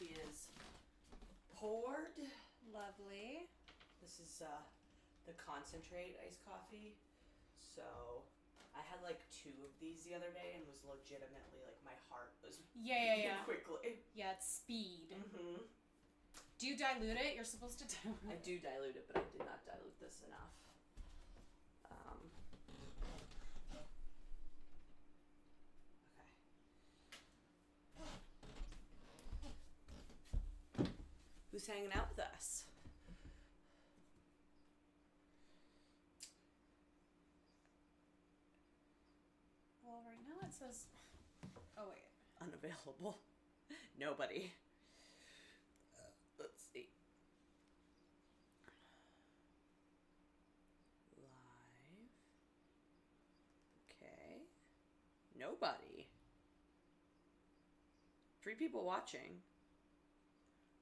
coffee is poured. Lovely. This is the concentrate iced coffee. So I had like 2 of these the other day and was legitimately like my heart was beating quickly. Yeah, it's speed. Mm-hmm. Do you dilute it? You're supposed to dilute it. I do dilute it, but I did not dilute this enough. Okay. Who's hanging out with us? Well, right now it says... Oh, wait. Unavailable. Nobody. Let's see. Live. Okay. Nobody. 3 people watching.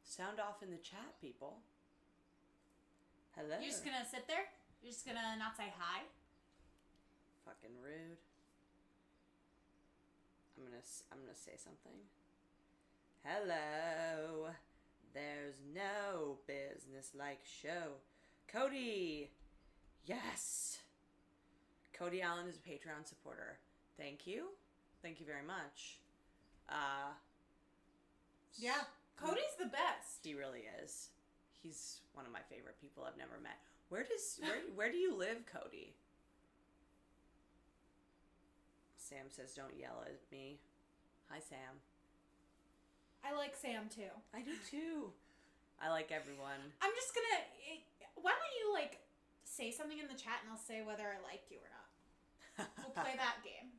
Sound off in the chat, people. Hello. You're just gonna sit there? You're just gonna not say hi? Fucking rude. I'm gonna say something. Hello. There's no business like show. Cody. Yes. Cody Allen is a Patreon supporter. Thank you. Thank you very much. Yeah. Cody's the best. He really is. He's one of my favorite people I've never met. Where do you live, Cody? Sam says, don't yell at me. Hi, Sam. I like Sam, too. I do, too. I like everyone. I'm just gonna... Why don't you, like, say something in the chat and I'll say whether I like you or not. We'll play that game.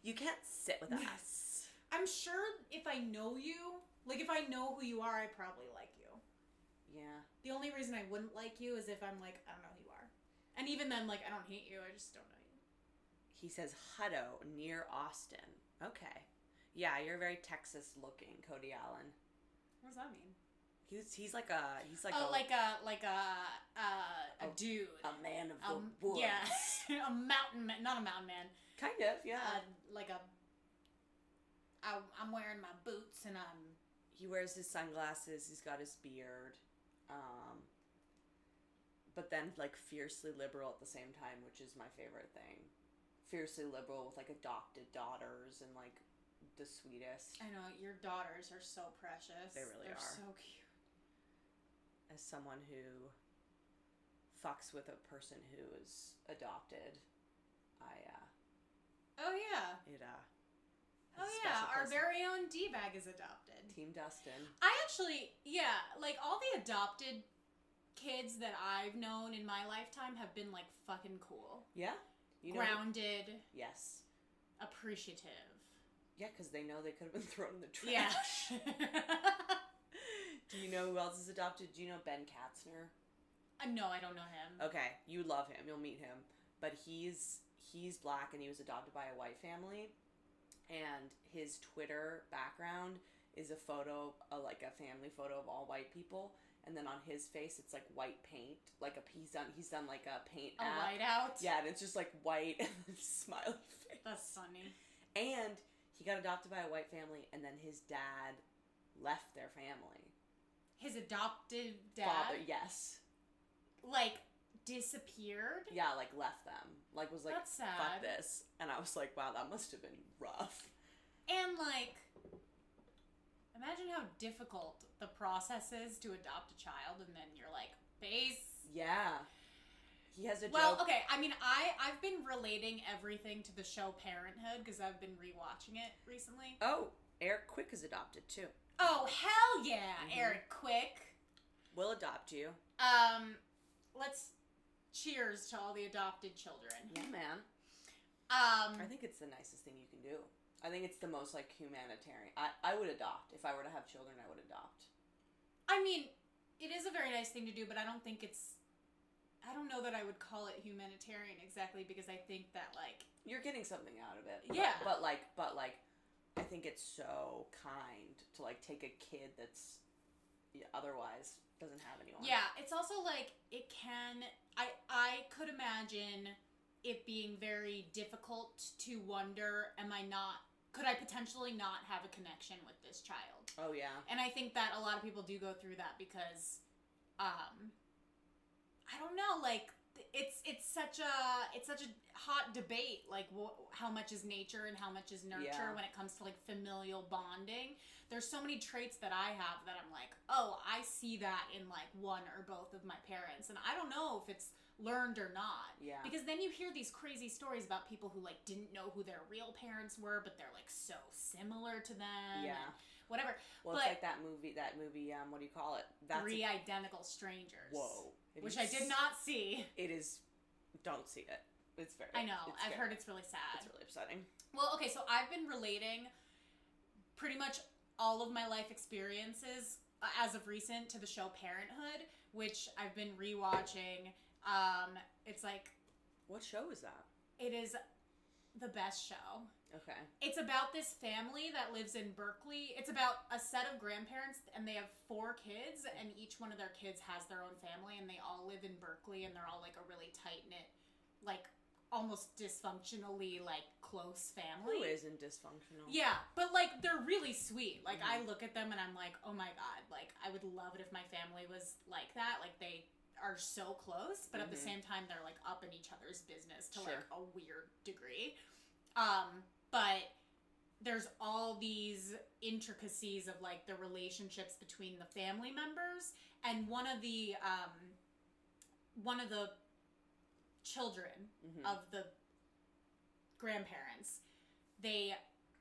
You can't sit with us. I'm sure if I know you... Like, if I know who you are, I probably like you. Yeah. The only reason I wouldn't like you is if I'm like, I don't know who you are. And even then, like, I don't hate you, I just don't know you. He says Hutto, near Austin. Okay. Yeah, you're very Texas looking, Cody Allen. What does that mean? He's like a dude. A man of the woods. Yeah. A mountain man, not a mountain man. Kind of, yeah. I'm wearing my boots and he wears his sunglasses, he's got his beard. But then like fiercely liberal at the same time, which is my favorite thing. Fiercely liberal with like adopted daughters and like the sweetest. I know, your daughters are so precious. They really They're are. so cute. As someone who fucks with a person who is adopted, Oh yeah. Our very own D-Bag is adopted. Team Dustin. Like all the adopted kids that I've known in my lifetime have been like fucking cool. Yeah? Grounded. Yes. Appreciative. Yeah, because they know they could have been thrown in the trash. Yeah. Do you know who else is adopted? Do you know Ben Katzner? No, I don't know him. Okay, you love him. You'll meet him. But he's black and he was adopted by a white family. And his Twitter background is a photo, like a family photo of all white people. And then on his face, it's like white paint. Like he's done like a paint app. A whiteout? Yeah, and it's just like white and then smiley face. That's funny. And he got adopted by a white family, and then his dad left their family. His adopted dad? Father, yes. Like, disappeared? Yeah, like left them. Like was like, that's sad. Fuck this. And I was like, wow, that must have been rough. And like, imagine how difficult the process is to adopt a child, and then you're like, peace. Yeah. He has a joke. Well, okay, I mean, I've been relating everything to the show Parenthood, because I've been rewatching it recently. Oh, Eric Quick is adopted, too. Oh, hell yeah, mm-hmm. Eric Quick. We'll adopt you. Let's cheers to all the adopted children. Yeah, man. I think it's the nicest thing you can do. I think it's the most, like, humanitarian. I would adopt. If I were to have children, I would adopt. I mean, it is a very nice thing to do, but I don't think it's... I don't know that I would call it humanitarian exactly, because I think that, like... You're getting something out of it. Yeah. But I think it's so kind to, like, take a kid that's otherwise doesn't have anyone. Yeah, it's also, like, it can... I could imagine it being very difficult to wonder, am I not could I potentially not have a connection with this child? Oh, yeah. And I think that a lot of people do go through that because, I don't know, like, it's such a hot debate, like how much is nature and how much is nurture when it comes to like familial bonding. There's so many traits that I have that I'm like, oh, I see that in like one or both of my parents, and I don't know if it's learned or not. Yeah. Because then you hear these crazy stories about people who like didn't know who their real parents were, but they're like so similar to them. Yeah. And whatever. Well, it's like that movie, what do you call it? Three Identical Strangers. Whoa. Which I did not see. It is, don't see it. It's very, I know. I've heard it's really sad. It's really upsetting. Well, okay, so I've been relating pretty much all of my life experiences as of recent to the show Parenthood, which I've been rewatching. It's like... What show is that? It is the best show. Okay. It's about this family that lives in Berkeley. It's about a set of grandparents, and they have 4 kids, and each one of their kids has their own family, and they all live in Berkeley, and they're all like a really tight-knit, like almost dysfunctionally like close family. Who isn't dysfunctional? Yeah, but like they're really sweet. Like I look at them and I'm like, oh my god, like I would love it if my family was like that. Like they are so close, but at the same time they're like up in each other's business to like a weird degree. But there's all these intricacies of like the relationships between the family members, and one of the children of the grandparents, they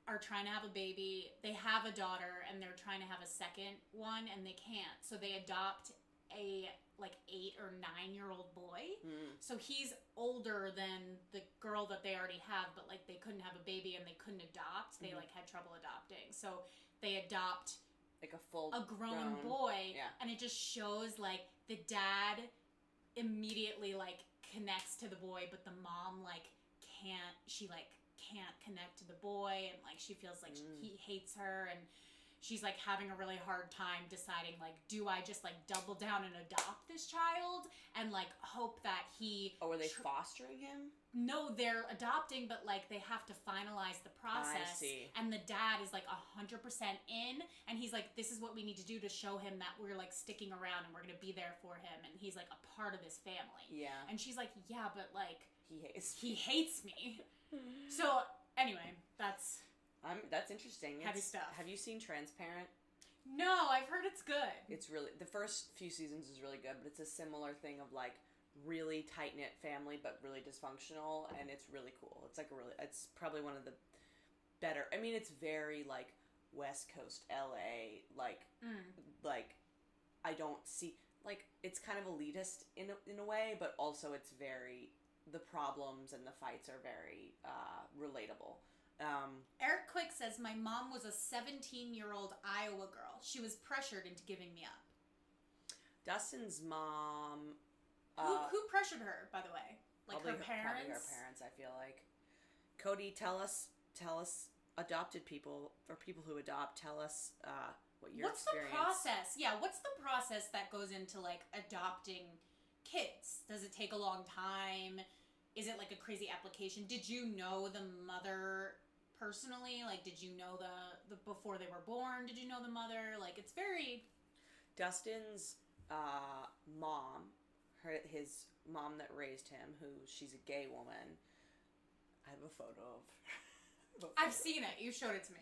are trying to have a baby. They have a daughter and they're trying to have a second one and they can't. So they adopt a like 8 or 9-year-old boy. So he's older than the girl that they already have, but like they couldn't have a baby and they couldn't adopt. They like had trouble adopting. So they adopt like a grown boy, and it just shows like the dad immediately like connects to the boy, but the mom like can't connect to the boy, and like she feels like he hates her, and she's like having a really hard time deciding like, do I just like double down and adopt this child and like hope that he... Oh, are they fostering him? No, they're adopting, but like they have to finalize the process. I see. And the dad is like 100% in, and he's like, this is what we need to do to show him that we're like sticking around and we're gonna be there for him, and he's like a part of this family. Yeah. And she's like, yeah, but like he hates me. So anyway, that's interesting. Heavy stuff. Have you seen Transparent? No, I've heard it's good. It's really, the first few seasons is really good, but it's a similar thing of like really tight-knit family but really dysfunctional, and it's really cool. It's like it's probably one of the better, I mean, it's very like West Coast LA, like I don't see, like, it's kind of elitist in a way, but also it's very, the problems and the fights are very relatable. Eric Quick says, my mom was a 17-year-old Iowa girl. She was pressured into giving me up. Dustin's mom... who pressured her, by the way? Like her parents? Probably her parents, I feel like. Cody, tell us, adopted people, or people who adopt, tell us what your experience... What's the process? Yeah, what's the process that goes into, like, adopting kids? Does it take a long time? Is it, like, a crazy application? Did you know the mother personally? Like, did you know the before they were born? Did you know the mother? Like, it's very... Dustin's mom, his mom that raised him, she's a gay woman. I have a photo of her. I've seen it. You showed it to me.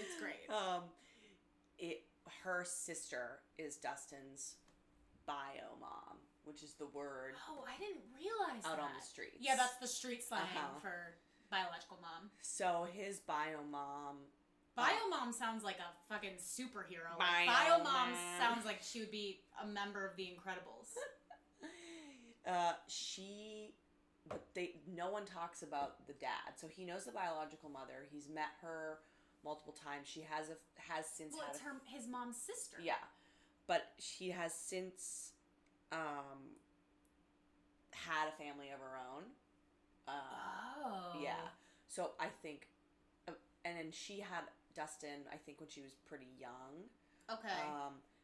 It's great. Her sister is Dustin's bio mom, which is the word. Oh, I didn't realize out that. On the streets. Yeah, that's the street slang for biological mom. So his bio mom. Bio mom sounds like a fucking superhero. Like, bio mom sounds like she would be a member of the Incredibles. No one talks about the dad. So he knows the biological mother. He's met her multiple times. She has since. Well, it's his mom's sister. Yeah, but she has since had a family of her own. Yeah. So I think, and then she had Dustin, I think, when she was pretty young. Okay.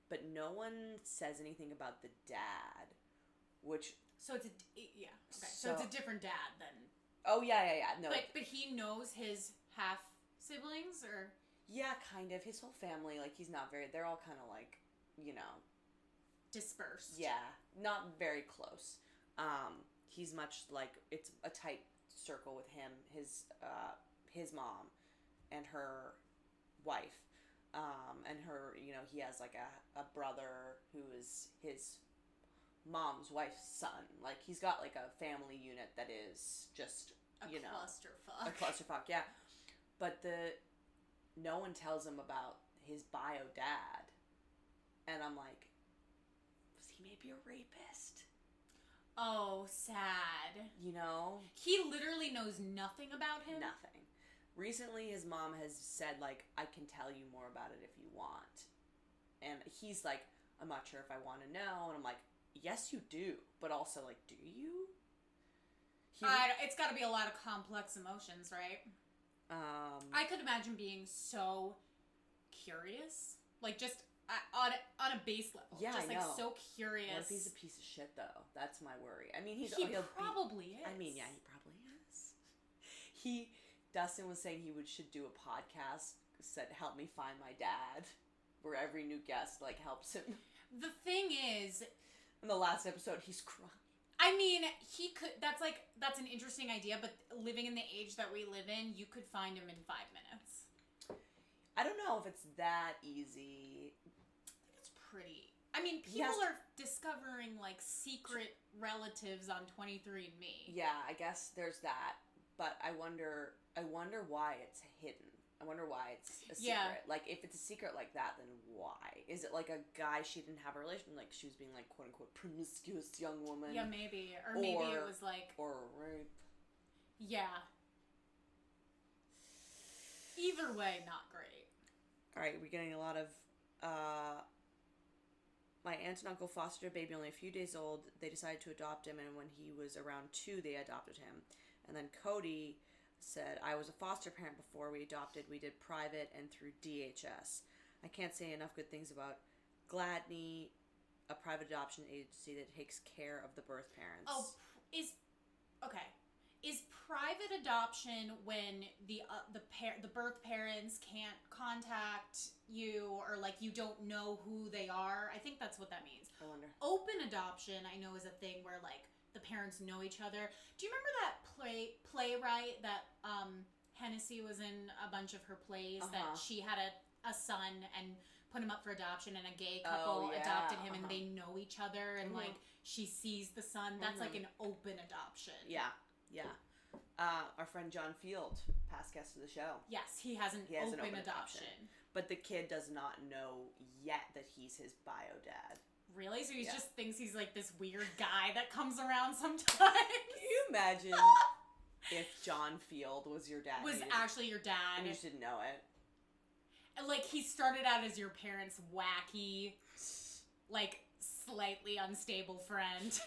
But no one says anything about the dad, which. So it's okay. So it's a different dad then. Oh yeah. No. But he knows his half siblings, or? Yeah, kind of. His whole family, like, he's not very... They're all kind of, like, you know... Dispersed. Yeah, not very close. He's much like... It's a tight circle with him, his mom, and her wife. And her, you know, he has, like, a brother who is his mom's wife's son. Like, he's got, like, a family unit that is just, you know... Clusterfuck. A clusterfuck, yeah. But no one tells him about his bio dad. And I'm like, was he maybe a rapist? Oh, sad. You know? He literally knows nothing about him? Nothing. Recently, his mom has said, like, I can tell you more about it if you want. And he's like, I'm not sure if I want to know. And I'm like, yes, you do. But also, like, do you? It's got to be a lot of complex emotions, right? I could imagine being so curious. Like, just on a base level. Yeah, just, I know. so curious. What if he's a piece of shit, though? That's my worry. I mean, He probably is. I mean, yeah, he probably is. Dustin was saying should do a podcast, said, help me find my dad, where every new guest, like, helps him. The thing is... In the last episode, he's crying. I mean, he could... That's an interesting idea, but living in the age that we live in, you could find him in 5 minutes. I don't know if it's that easy. I think it's pretty... I mean, people are discovering, like, secret relatives on 23andMe. Yeah, I guess there's that. But I wonder why it's hidden. I wonder why it's a secret. Yeah. Like, if it's a secret like that, then why? Is it like a guy she didn't have a relation, like she was being like, quote unquote, promiscuous young woman? Yeah, maybe. Or maybe it was like... Or rape. Yeah. Either way, not great. Alright, we're getting a lot of, my aunt and uncle fostered a baby only a few days old. They decided to adopt him, and when he was around 2, they adopted him. And then Cody said, I was a foster parent before we adopted. We did private and through DHS. I can't say enough good things about Gladney, a private adoption agency that takes care of the birth parents. Oh, is private adoption when the birth parents can't contact you, or like you don't know who they are? I think that's what that means. I wonder. Open adoption, I know, is a thing where like the parents know each other. Do you remember that playwright that Hennessy was in a bunch of her plays, that she had a son and put him up for adoption, and a gay couple adopted him, and they know each other, and like she sees the son. That's like an open adoption. Yeah. Our friend John Field, past guest of the show. Yes, he has an open adoption. But the kid does not know yet that he's his bio dad. Really? So he just thinks he's like this weird guy that comes around sometimes? Can you imagine if John Field was your dad? Was actually your dad. And you just didn't know it. Like, he started out as your parents' wacky, like, slightly unstable friend.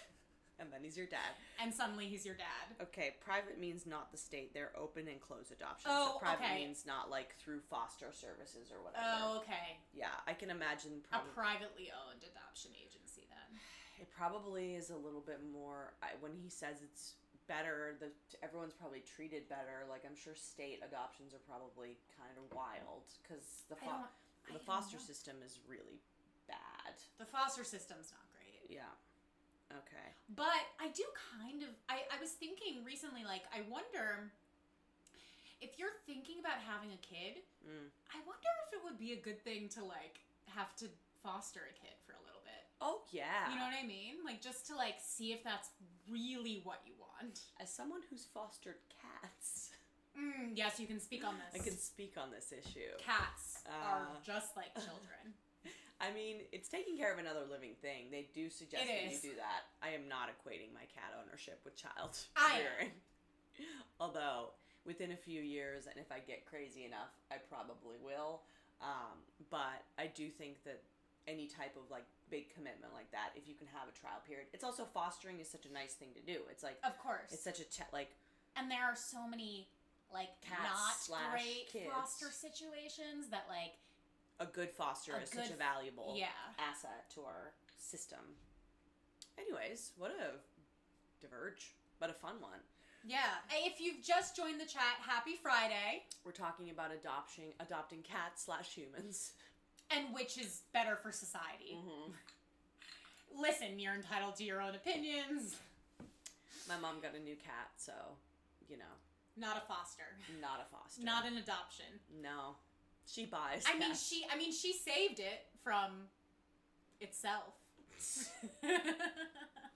And then he's your dad. And suddenly he's your dad. Okay, private means not the state. They're open and closed adoptions. Oh, so private means not, like, through foster services or whatever. Oh, okay. Yeah, I can imagine... a privately owned adoption agency, then. It probably is a little bit more... when he says it's better, everyone's probably treated better. Like, I'm sure state adoptions are probably kind of wild, because the foster system is really bad. The foster system's not great. Yeah. Okay. But I do kind of... I was thinking recently, like, I wonder... If you're thinking about having a kid, I wonder if it would be a good thing to, like, have to foster a kid for a little bit. Oh, yeah. You know what I mean? Like, just to, like, see if that's really what you want. As someone who's fostered cats... yes, you can speak on this. I can speak on this issue. Cats are just like children. I mean, it's taking care of another living thing. They do suggest that you do that. I am not equating my cat ownership with child rearing. Although, within a few years, and if I get crazy enough, I probably will. But I do think that any type of, like, big commitment like that, if you can have a trial period. It's also, fostering is such a nice thing to do. It's like... Of course. It's such a, And there are so many, like, cats not great kids. Foster situations that, like... A good foster is such a valuable asset to our system. Anyways, what a diverge, but a fun one. Yeah. If you've just joined the chat, happy Friday. We're talking about adopting cats/humans. And which is better for society. Mm-hmm. Listen, you're entitled to your own opinions. My mom got a new cat, so, you know. Not a foster. Not a foster. Not an adoption. No. She buys I cats. mean, she saved it from itself.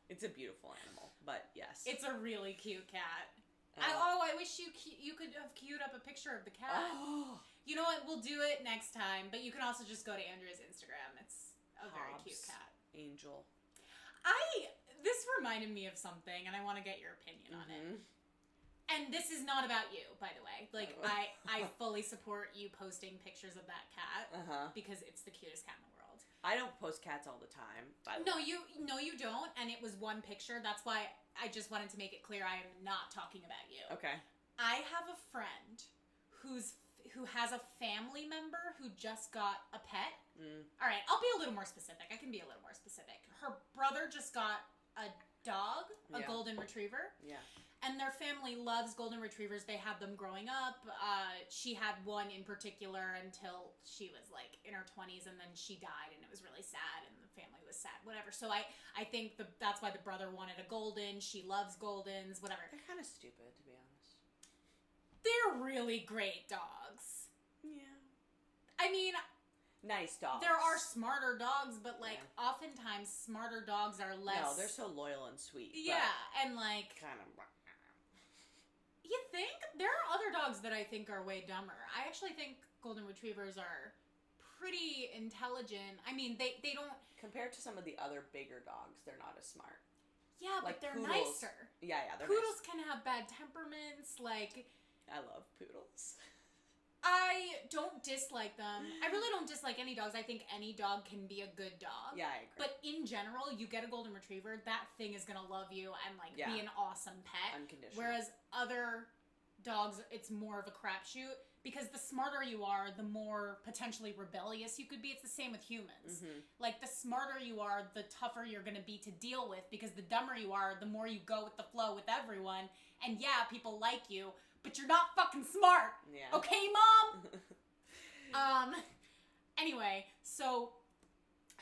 It's a beautiful animal, but yes. It's a really cute cat. I wish you could have queued up a picture of the cat. Oh. You know what? We'll do it next time. But you can also just go to Andrea's Instagram. It's a very cute cat. Angel. This reminded me of something, and I want to get your opinion on it. And this is not about you, by the way. Like, I fully support you posting pictures of that cat because it's the cutest cat in the world. I don't post cats all the time. By the way. You don't. And it was one picture. That's why I just wanted to make it clear I am not talking about you. Okay. I have a friend who has a family member who just got a pet. All right, I'll be a little more specific. I can be a little more specific. Her brother just got a dog, a golden retriever. Yeah. And their family loves golden retrievers. They had them growing up. She had one in particular until she was like in her 20s, and then she died, and it was really sad, and the family was sad, whatever. So I think that's why the brother wanted a golden. She loves goldens, whatever. They're kind of stupid, to be honest. They're really great dogs. Yeah. I mean, nice dogs. there are smarter dogs, but like oftentimes smarter dogs are less. No, they're so loyal and sweet. Yeah, and like kind of. you think there are other dogs that I think are way dumber. I actually think golden retrievers are pretty intelligent. I mean, they don't compared to some of the other bigger dogs, they're not as smart. Yeah, like but they're poodles. nicer. Yeah, they're poodles nice. can have bad temperaments. Like, I love poodles. I don't dislike them. I really don't dislike any dogs. I think any dog can be a good dog. Yeah, I agree. But in general, you get a golden retriever, that thing is gonna love you and like be an awesome pet. Unconditional. Whereas other dogs, it's more of a crapshoot because the smarter you are, the more potentially rebellious you could be. It's the same with humans. Like, the smarter you are, the tougher you're gonna be to deal with, because the dumber you are, the more you go with the flow with everyone. And yeah, people like you, but you're not fucking smart. Yeah. Okay, Mom? Anyway, so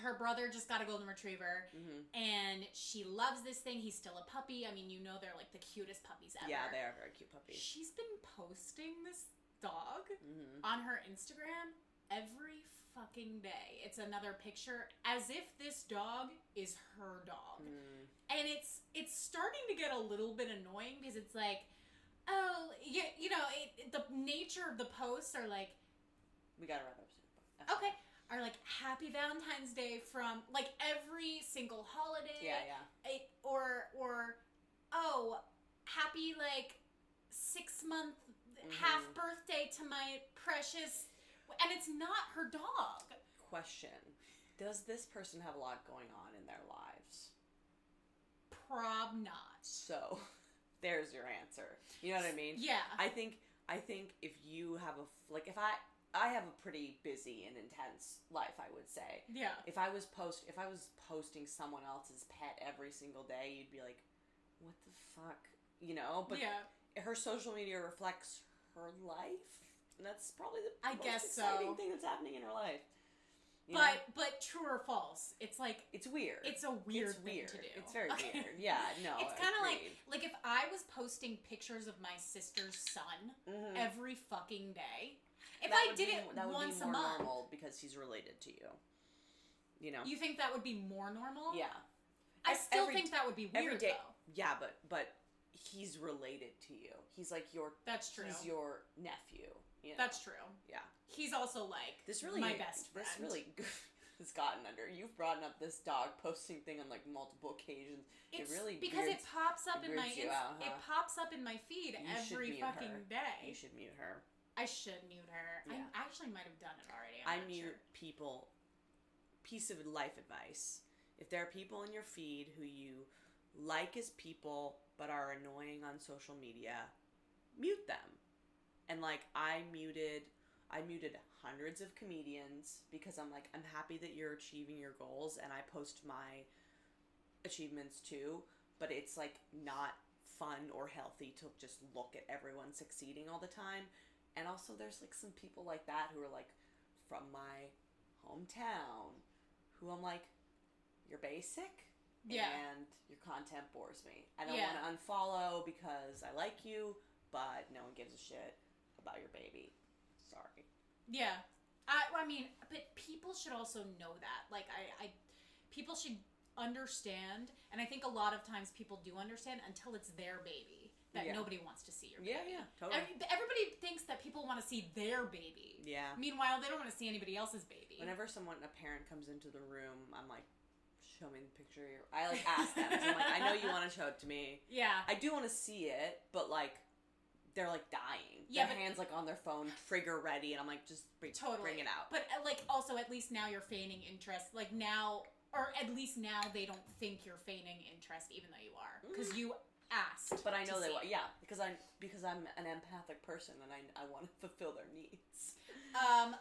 her brother just got a golden retriever, and she loves this thing. He's still a puppy. I mean, you know, they're like the cutest puppies ever. Yeah, they are very cute puppies. She's been posting this dog on her Instagram every fucking day. It's another picture as if this dog is her dog. And it's starting to get a little bit annoying because it's like, oh, you know, the nature of the posts are like, we gotta wrap up soon. Okay. Are like, happy Valentine's Day from like every single holiday. Yeah. Or oh, happy like 6-month half birthday to my precious, and it's not her dog. Question: does this person have a lot going on in their lives? Prob not. So, there's your answer. You know what I mean? Yeah. I think if you have if I have a pretty busy and intense life, I would say. Yeah. If I was posting someone else's pet every single day, you'd be like, what the fuck? You know? But her social media reflects her life. And that's probably the most exciting thing that's happening in her life. You know? But true or false, it's like, it's weird. It's a weird thing to do. It's very weird. Yeah, no. It's kind of like if I was posting pictures of my sister's son every fucking day. If I did it once a month, that would be more normal because he's related to you. You know. You think that would be more normal? Yeah. I still think that would be weird though. Yeah, but he's related to you. He's like your. That's true. He's your nephew. You know? That's true. Yeah. He's also like my best friend. This really has gotten under. You've brought up this dog posting thing on like multiple occasions. It pops up in my it pops up in my feed every fucking day. You should mute her. I should mute her. Yeah. I actually might have done it already. I mute people. Piece of life advice: if there are people in your feed who you like as people but are annoying on social media, mute them. And like I muted hundreds of comedians because I'm like, I'm happy that you're achieving your goals and I post my achievements too, but it's like not fun or healthy to just look at everyone succeeding all the time. And also there's like some people like that who are like from my hometown who I'm like, you're basic and your content bores me. I don't want to unfollow because I like you, but no one gives a shit about your baby. Sorry. Yeah. I mean, but people should also know that. Like, people should understand, and I think a lot of times people do understand until it's their baby, that nobody wants to see your baby. Yeah, totally. Everybody thinks that people want to see their baby. Yeah. Meanwhile, they don't want to see anybody else's baby. Whenever a parent comes into the room, I'm like, show me the picture. I like ask them. So I'm like, I know you want to show it to me. Yeah. I do want to see it, but like, they're like dying. Their hands like on their phone, trigger ready, and I'm like, just bring it out. But like, also, at least now you're feigning interest. Like now, or at least now they don't think you're feigning interest, even though you are, because you asked. But I know they will. Yeah, because I'm an empathic person, and I want to fulfill their needs.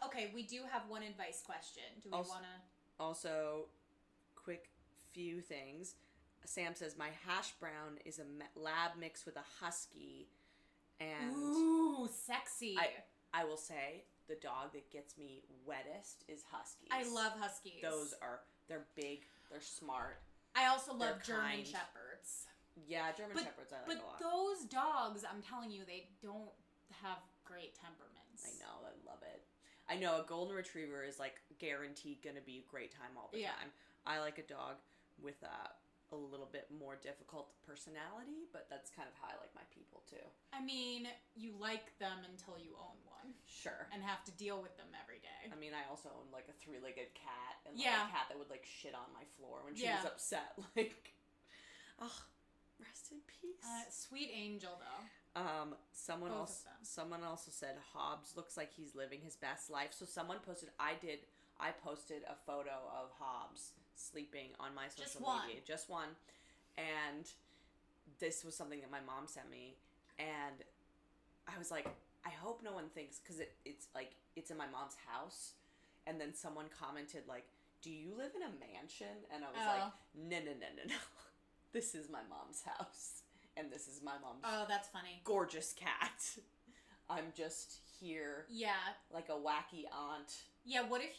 Okay, we do have one advice question. Do we want to? Also, quick few things. Sam says my hash brown is a lab mix with a husky. And ooh, sexy. I will say the dog that gets me wettest is huskies. I love huskies. They're big, they're smart. I also love German shepherds. Yeah, German shepherds I like a lot. But those dogs, I'm telling you, they don't have great temperaments. I know, I love it. I know a golden retriever is like guaranteed gonna be a great time all the time. I like a dog with a little bit more difficult personality, but that's kind of how I like my people too. I mean, you like them until you own one. Sure. And have to deal with them every day. I mean, I also own like a 3-legged cat and like a cat that would like shit on my floor when she was upset. Like, oh, rest in peace. Sweet angel though. Someone also said Hobbs looks like he's living his best life. So someone posted, I posted a photo of Hobbs sleeping on my social media. Just one. And this was something that my mom sent me. And I was like, I hope no one thinks, because it's like, it's in my mom's house. And then someone commented like, do you live in a mansion? And I was like, no. This is my mom's house. And this is my mom's that's funny. Gorgeous cat. I'm just here. Yeah. Like a wacky aunt. Yeah, what if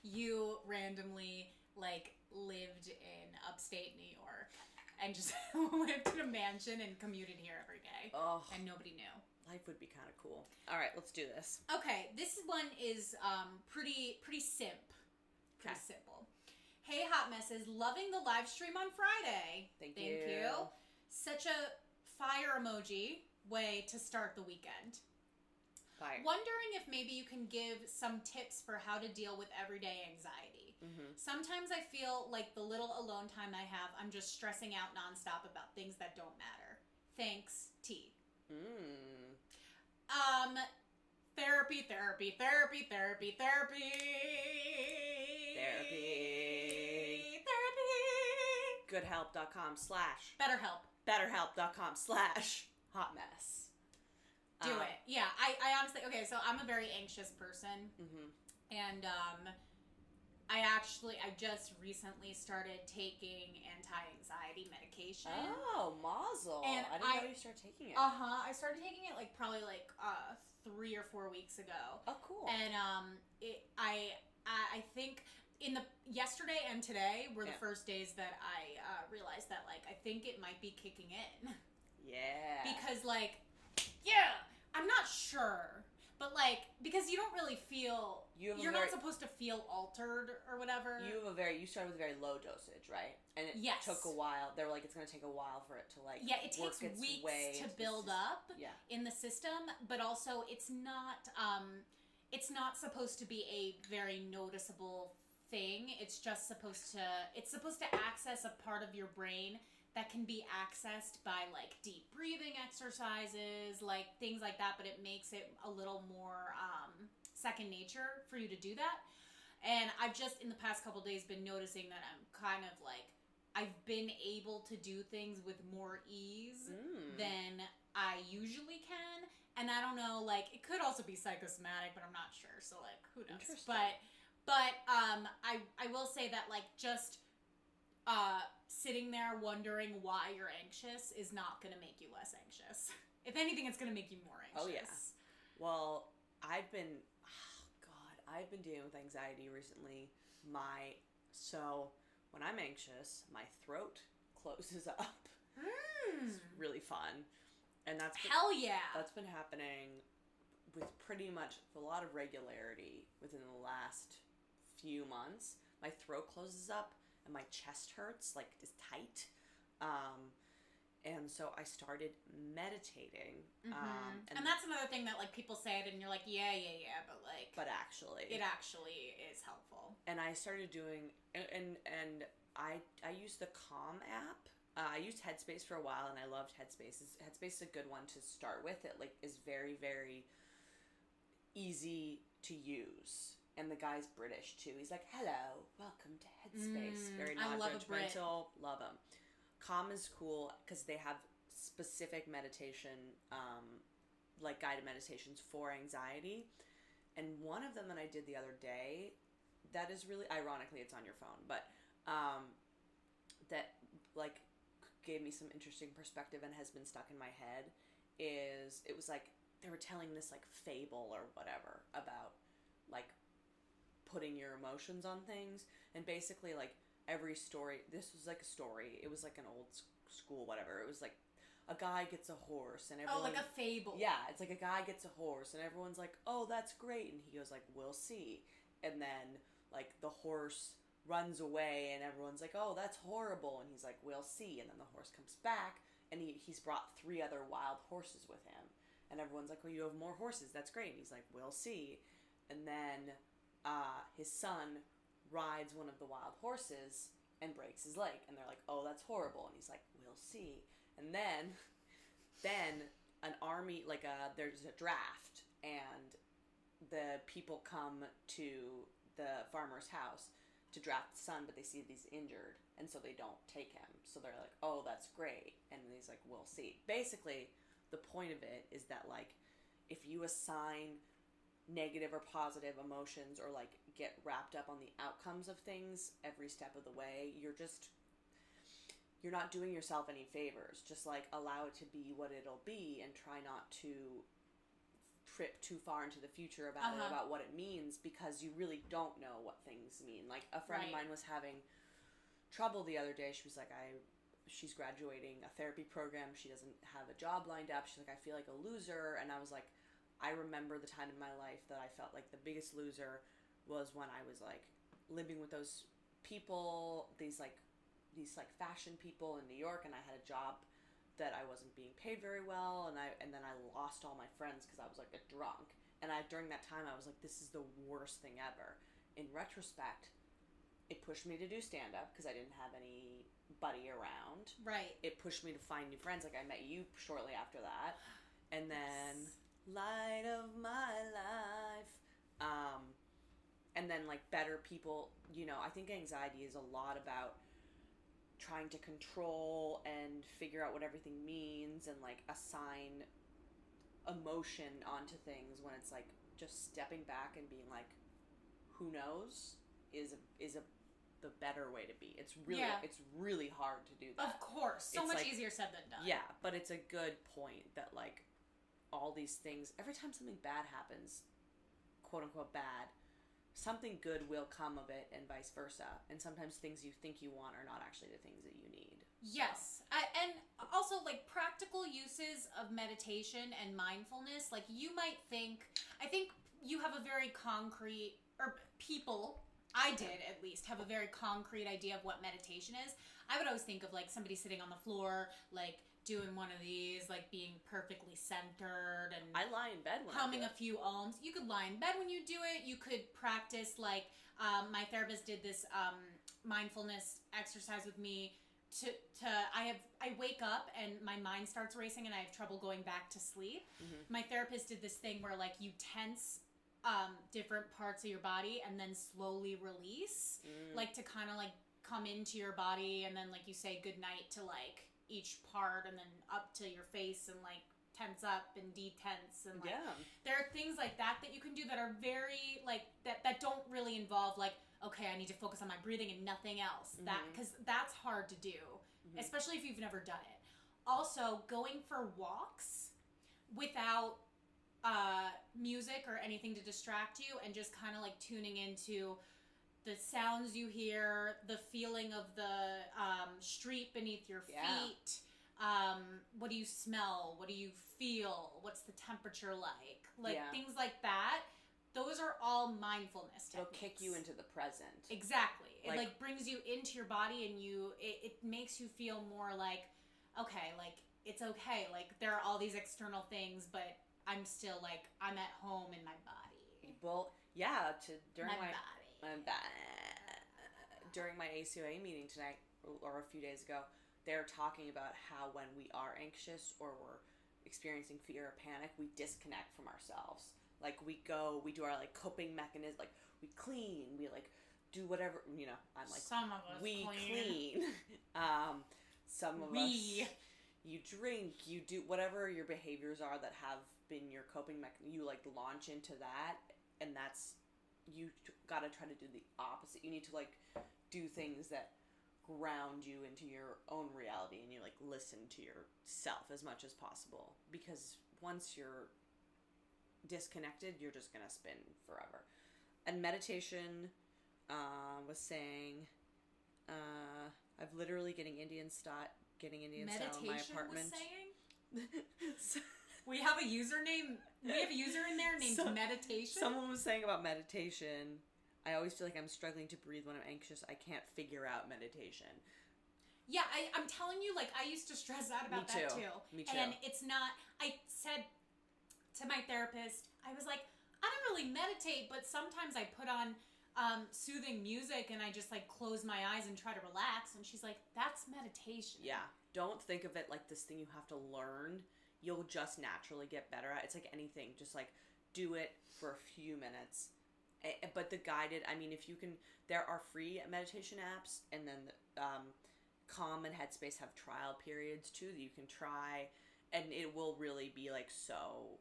you randomly like lived in upstate New York and just lived in a mansion and commuted here every day and nobody knew? Life would be kind of cool. All right, let's do this. Okay, this one is pretty simple. Hey, Hot Messes, loving the live stream on Friday. Thank you. Such a fire emoji way to start the weekend. Fire. Wondering if maybe you can give some tips for how to deal with everyday anxiety. Mm-hmm. Sometimes I feel like the little alone time I have, I'm just stressing out nonstop about things that don't matter. Thanks, T. Therapy. Goodhelp.com/ BetterHelp.com/ hot mess. Do it. Yeah, I honestly, okay, so I'm a very anxious person. Mm-hmm. And I just recently started taking anti-anxiety medication. Oh, mazel. And I didn't know you started taking it. I started taking it probably 3 or 4 weeks ago. Oh, cool. And I think yesterday and today were the first days that I realized that I think it might be kicking in. Yeah. Because I'm not sure. But because you don't really feel, you're not supposed to feel altered or whatever. You started with a very low dosage, right? And it took a while. They were like, it's going to take a while for it to it takes weeks to build up in the system. But also, it's not supposed to be a very noticeable thing. It's just supposed to access a part of your brain that can be accessed by deep breathing exercises, things like that, but it makes it a little more second nature for you to do that. And I've just in the past couple days been noticing that I'm kind of I've been able to do things with more ease than I usually can. And I don't know, it could also be psychosomatic, but I'm not sure. So who knows? But I will say that just sitting there wondering why you're anxious is not going to make you less anxious. If anything, it's going to make you more anxious. Oh, yeah. Well, I've been dealing with anxiety recently. So when I'm anxious, my throat closes up. It's really fun. And Hell yeah. That's been happening with pretty much a lot of regularity within the last few months. My throat closes up and my chest hurts, like is tight. And so I started meditating. And that's another thing that like people say it and you're like, yeah, but actually it actually is helpful. And I started doing, and I used the Calm app. I used Headspace for a while, and I loved Headspace. Headspace is a good one to start with. It like is very, very easy to use. And the guy's British too. He's like, "Hello, welcome to Headspace." Very non-judgmental. Love him. Calm is cool because they have specific meditation, like guided meditations for anxiety. And one of them that I did the other day, that is really, ironically, it's on your phone, but that like gave me some interesting perspective and has been stuck in my head is, it was like they were telling this like fable or whatever about like putting your emotions on things, and basically like every story, this was like a story, it was like an old school whatever, it was like a guy gets a horse and everyone, like a fable. Yeah, it's like a guy gets a horse and everyone's like, oh, that's great, and he goes like, we'll see, and then like the horse runs away and everyone's like, oh, that's horrible, and he's like, we'll see, and then the horse comes back and he's brought 3 other wild horses with him, and everyone's like, well, you have more horses, that's great, and he's like, we'll see, and then his son rides one of the wild horses and breaks his leg, and they're like, oh, that's horrible, and he's like, we'll see, and then an army, like there's a draft, and the people come to the farmer's house to draft the son, but they see that he's injured, and so they don't take him. So they're like, oh, that's great. And he's like, we'll see. Basically, the point of it is that, like, if you assign negative or positive emotions or, like, get wrapped up on the outcomes of things every step of the way, you're not doing yourself any favors. Just, like, allow it to be what it'll be and try not to trip too far into the future about it, about what it means, because you really don't know what things mean. Like, a friend of mine was having trouble the other day. She was like, she's graduating a therapy program. She doesn't have a job lined up. She's like, I feel like a loser. And I was like, I remember the time in my life that I felt like the biggest loser was when I was like living with those people, these fashion people in New York, and I had a job that I wasn't being paid very well, and then I lost all my friends because I was like a drunk, and during that time I was like, this is the worst thing ever. In retrospect, it pushed me to do stand-up because I didn't have anybody around. Right. It pushed me to find new friends. Like, I met you shortly after that, and then light of my life, and then like better people. You know, I think anxiety is a lot about trying to control and figure out what everything means and like assign emotion onto things, when it's like just stepping back and being like, who knows, is the better way to be. It's really hard to do that. Of course, so much easier said than done. Yeah, but it's a good point that like all these things, every time something bad happens, quote unquote bad, something good will come of it, and vice versa. And sometimes things you think you want are not actually the things that you need. Yes. And also, like, practical uses of meditation and mindfulness. Like, you might think, I think you have a very concrete, or people, I did at least, have a very concrete idea of what meditation is. I would always think of, like, somebody sitting on the floor, like, doing one of these, like being perfectly centered, and I lie in bed when humming a few ohms. You could lie in bed when you do it. You could practice, like, my therapist did this mindfulness exercise with me. I wake up and my mind starts racing and I have trouble going back to sleep. Mm-hmm. My therapist did this thing where like you tense different parts of your body and then slowly release, like to kind of like come into your body, and then like you say goodnight to like each part, and then up to your face and like tense up and de-tense, and like Yeah. there are things like that you can do that are very like that don't really involve like, okay, I need to focus on my breathing and nothing else. That because that's hard to do, especially if you've never done it. Also, going for walks without music or anything to distract you, and just kind of like tuning into the sounds you hear, the feeling of the street beneath your feet. What do you smell? What do you feel? What's the temperature like? Like things like that. Those are all mindfulness techniques. It'll kick you into the present. Exactly. It like brings you into your body, and it makes you feel more like, okay, like it's okay. Like there are all these external things, but I'm still like, I'm at home in my body. Well, yeah, during my ACOA meeting tonight, or a few days ago, they're talking about how when we are anxious or we're experiencing fear or panic, we disconnect from ourselves. Like we do our like coping mechanism, like we clean, we like do whatever, you know, I'm like, some of us we clean. Some of us, you drink, you do whatever your behaviors are that have been your coping mechanism, you like launch into that, and that's, you gotta try to do the opposite. You need to like do things that ground you into your own reality, and you like listen to yourself as much as possible, because once you're disconnected, you're just gonna spin forever. And meditation was saying I've literally getting Indian style in my apartment. Was saying? We have a username. We have a user in there named Meditation. Someone was saying about meditation. I always feel like I'm struggling to breathe when I'm anxious. I can't figure out meditation. Yeah, I'm telling you, like, I used to stress out about that too. Me too. And it's not, I said to my therapist, I was like, I don't really meditate, but sometimes I put on soothing music and I just like close my eyes and try to relax. And she's like, that's meditation. Yeah. Don't think of it like this thing you have to learn. You'll just naturally get better at. It's like anything. Just like do it for a few minutes. But the guided, I mean, if you can, there are free meditation apps, and then Calm and Headspace have trial periods too that you can try, and it will really be like, so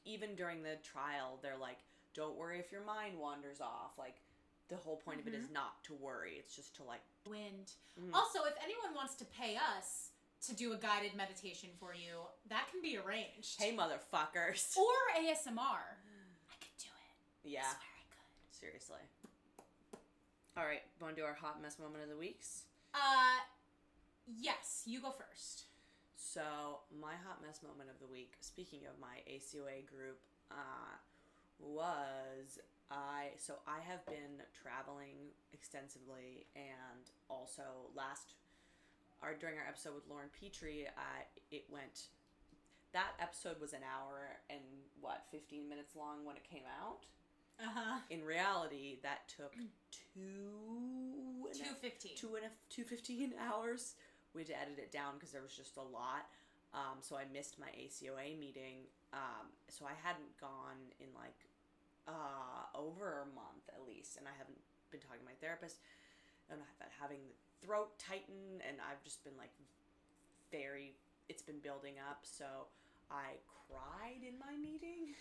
even during the trial, they're like, don't worry if your mind wanders off. Like the whole point of it is not to worry. It's just to like wind. Also, if anyone wants to pay us to do a guided meditation for you, that can be arranged. Hey, motherfuckers. Or ASMR. I could do it. Yeah. I swear I could. Seriously. All right. Want to do our hot mess moment of the weeks? Yes. You go first. So, my hot mess moment of the week, speaking of my ACOA group, was I have been traveling extensively, and also during our episode with Lauren Petrie, that episode was an hour and 15 minutes long when it came out. In reality, that took 2.15 hours. We had to edit it down because there was just a lot. So I missed my ACOA meeting. So I hadn't gone in like over a month at least, and I haven't been talking to my therapist, and I've been having the throat tighten, and I've just been like it's been building up. So I cried in my meeting.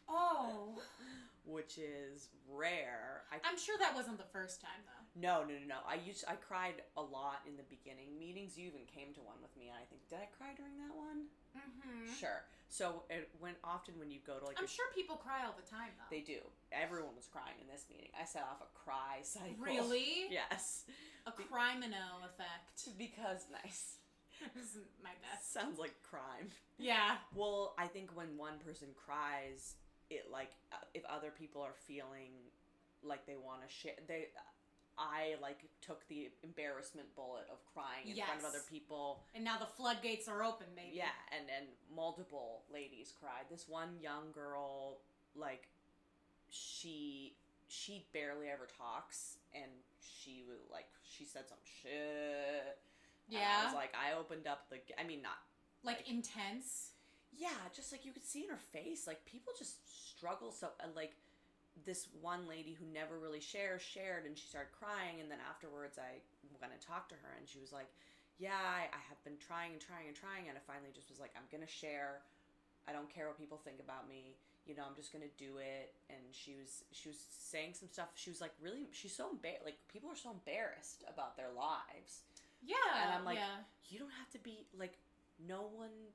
Oh. Which is rare. I'm sure that wasn't the first time, though. No. I cried a lot in the beginning meetings. You even came to one with me, and I think, did I cry during that one? Mm-hmm. Sure. So often when you go to like... I'm sure people cry all the time, though. They do. Everyone was crying in this meeting. I set off a cry cycle. Really? Yes. A crimino effect. Because nice. Isn't my best. Sounds like crime. Yeah. Well, I think when one person cries, it like if other people are feeling like they want to share, I like took the embarrassment bullet of crying in front of other people, and now the floodgates are open, maybe. Yeah, and multiple ladies cried. This one young girl, like she barely ever talks, and she said some shit. Yeah. And I was like, I opened up not like intense. Yeah, just like you could see in her face, like people just struggle. So like this one lady who never really shared, and she started crying, and then afterwards I went and talked to her, and she was like, yeah, I have been trying, and I finally just was like, I'm gonna share I don't care what people think about me. You know, I'm just gonna do it. And she was saying some stuff. She was like, really, she's so embarrassed. Like, people are so embarrassed about their lives. Yeah. And I'm like, yeah. you don't have to be, like, no one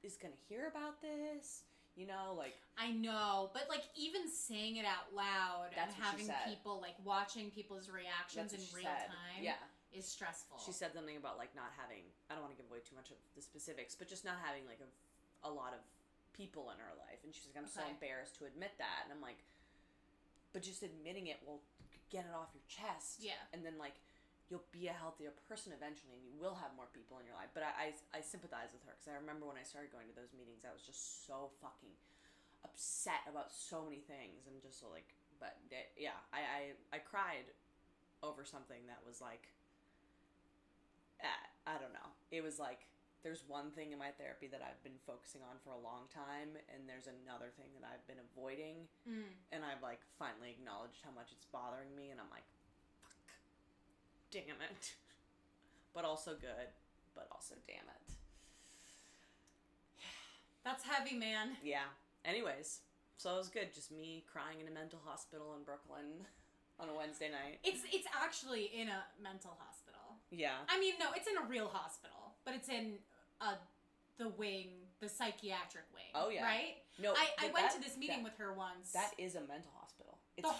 is gonna hear about this. You know, like... I know, but, like, even saying it out loud and That's what she having said. people, like, watching people's reactions in That's what she real said. time Yeah. is stressful. She said something about, like, not having... I don't want to give away too much of the specifics, but just not having, like, a lot of people in her life. And she's like, I'm so embarrassed to admit that. And I'm like, but just admitting it will get it off your chest. Yeah. And then, like, you'll be a healthier person eventually, and you will have more people in your life. But I sympathize with her, because I remember when I started going to those meetings, I was just so fucking upset about so many things, and just so, like, but yeah, I cried over something that was like, I don't know. It was like, there's one thing in my therapy that I've been focusing on for a long time, and there's another thing that I've been avoiding, and I've, like, finally acknowledged how much it's bothering me, and I'm like, fuck, damn it. But also good, but also damn it. That's heavy, man. Yeah. Anyways, so it was good. Just me crying in a mental hospital in Brooklyn on a Wednesday night. It's actually in a mental hospital. Yeah. I mean, no, it's in a real hospital, but it's in the psychiatric wing. Oh, yeah. Right? No, I went to this meeting with her once. That is a mental hospital. It's the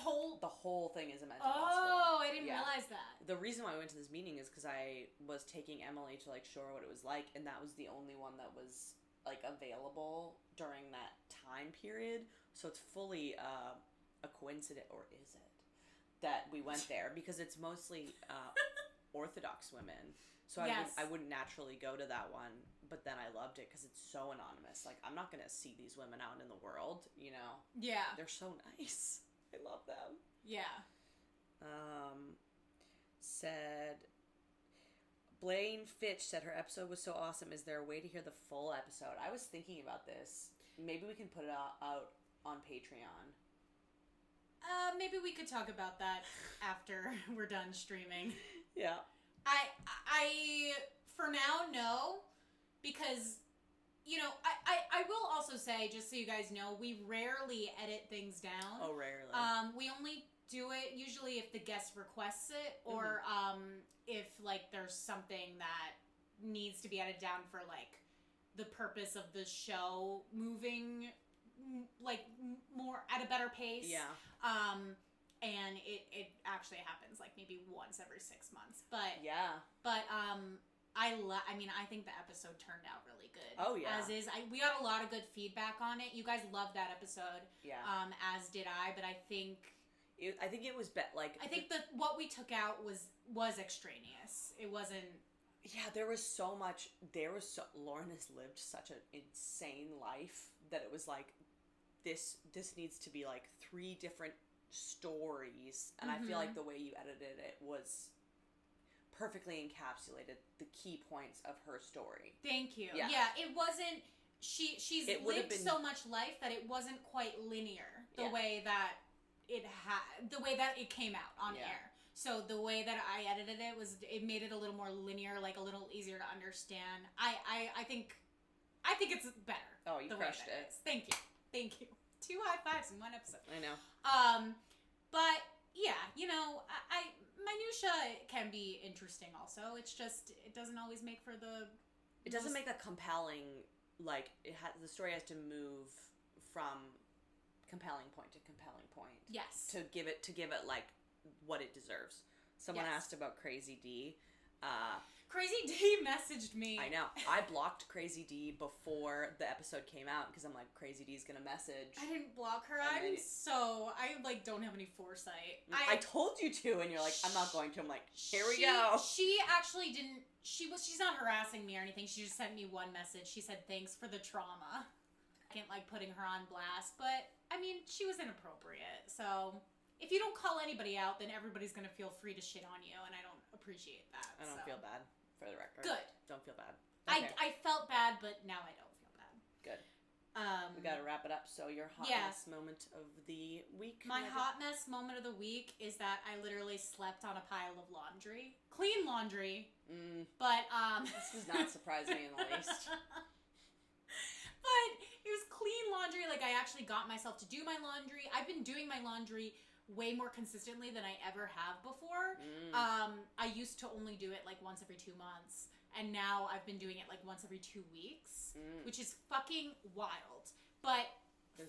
whole thing is a mental hospital. Oh, I didn't realize that. The reason why I went to this meeting is because I was taking Emily to, like, show her what it was like, and that was the only one that was, like, available during that time period. So it's fully a coincidence, or is it, that we went there, because it's mostly Orthodox women. So yes. I wouldn't naturally go to that one, but then I loved it because it's so anonymous. Like, I'm not going to see these women out in the world, you know? Yeah. They're so nice. I love them. Yeah. Said... Blaine Fitch said her episode was so awesome. Is there a way to hear the full episode? I was thinking about this. Maybe we can put it out on Patreon. Maybe we could talk about that after we're done streaming. Yeah. I for now, no, because, you know, I will also say, just so you guys know, we rarely edit things down. Oh, rarely. We only do it usually if the guest requests it, or if, like, there's something that needs to be edited down for, like, the purpose of the show moving, like, more at a better pace. Yeah. And it actually happens, like, maybe once every 6 months. But yeah. But I mean, I think the episode turned out really good. Oh, yeah. As is. We got a lot of good feedback on it. You guys loved that episode. Yeah. As did I, but I think it was I think that what we took out was extraneous. It wasn't. Yeah, Lauren has lived such an insane life that it was like, this needs to be like 3 different stories, and I feel like the way you edited it was perfectly encapsulated the key points of her story. Thank you. Yeah, it wasn't. She's lived so much life that it wasn't quite linear the way that it came out on air. So the way that I edited it made it a little more linear, like a little easier to understand. I think it's better. Oh, you crushed it. Thank you. 2 high fives in one episode. I know. But yeah, you know, minutia can be interesting. Also, it's just it doesn't always make for the. It doesn't make a compelling, like, the story has to move from compelling point to compelling point. Yes. To give it like what it deserves. Someone asked about Crazy D. Crazy D messaged me. I know. I blocked Crazy D before the episode came out because I'm like, Crazy D's gonna message. I didn't block her. I don't have any foresight. I told you to, and you're like, I'm not going to. I'm like, here we go. She actually didn't. She's not harassing me or anything. She just sent me one message. She said, thanks for the trauma. I can't, like, putting her on blast, but I mean, she was inappropriate. So if you don't call anybody out, then everybody's gonna feel free to shit on you, and I don't appreciate that. I don't feel bad, for the record. Good. Don't feel bad. Okay. I felt bad, but now I don't feel bad. Good. We gotta wrap it up. So your hot mess moment of the week. My hot mess moment of the week is that I literally slept on a pile of laundry, clean laundry. But this does not surprise me in the least. But It was clean laundry. Like, I actually got myself to do my laundry. I've been doing my laundry way more consistently than I ever have before. I used to only do it like once every 2 months, and now I've been doing it like once every 2 weeks, which is fucking wild. But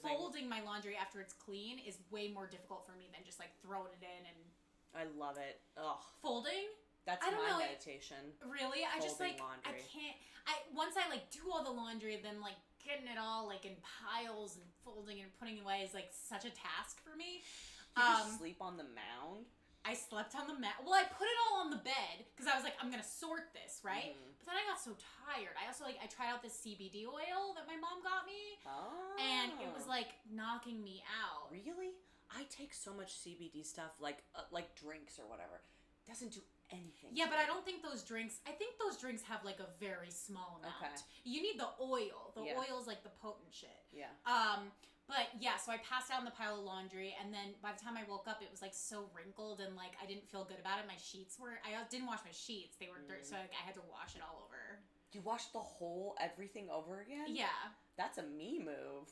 folding my laundry after it's clean is way more difficult for me than just like throwing it in and... I love it. Ugh. Folding? That's my meditation. Really? I just like, laundry. I can't, once I like do all the laundry, then like getting it all like in piles and folding and putting it away is like such a task for me. You just sleep on the mound? I slept on the mat. Well, I put it all on the bed because I was like, I'm gonna sort this, right? But then I got so tired. I also I tried out this CBD oil that my mom got me, and it was like knocking me out. Really? I take so much CBD stuff, like drinks or whatever. It doesn't do anything. Yeah, but I don't think those drinks. I think those drinks have like a very small amount. Okay. You need the oil. The oil's like the potent shit. Yeah. But yeah, so I passed out in the pile of laundry, and then by the time I woke up, it was like so wrinkled, and like I didn't feel good about it. My sheets were. I didn't wash my sheets; they were dirty, so like, I had to wash it all over. You washed everything over again? Yeah. That's a me move.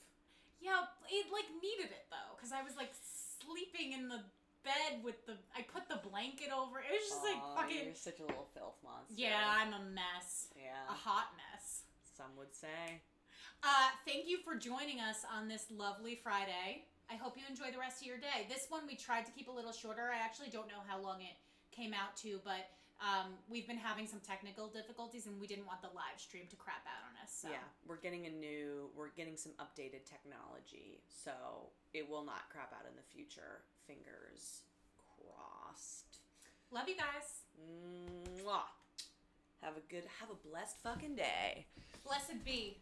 Yeah, it like needed it though, because I was like sleeping in the bed with I put the blanket over. It was just like fucking. You're such a little filth monster. Yeah, I'm a mess. Yeah. A hot mess. Some would say. Thank you for joining us on this lovely Friday. I hope you enjoy the rest of your day. This one we tried to keep a little shorter. I actually don't know how long it came out to, but we've been having some technical difficulties, and we didn't want the live stream to crap out on us. So. Yeah, we're getting some updated technology, so it will not crap out in the future. Fingers crossed. Love you guys. Mwah. Have a blessed fucking day. Blessed be.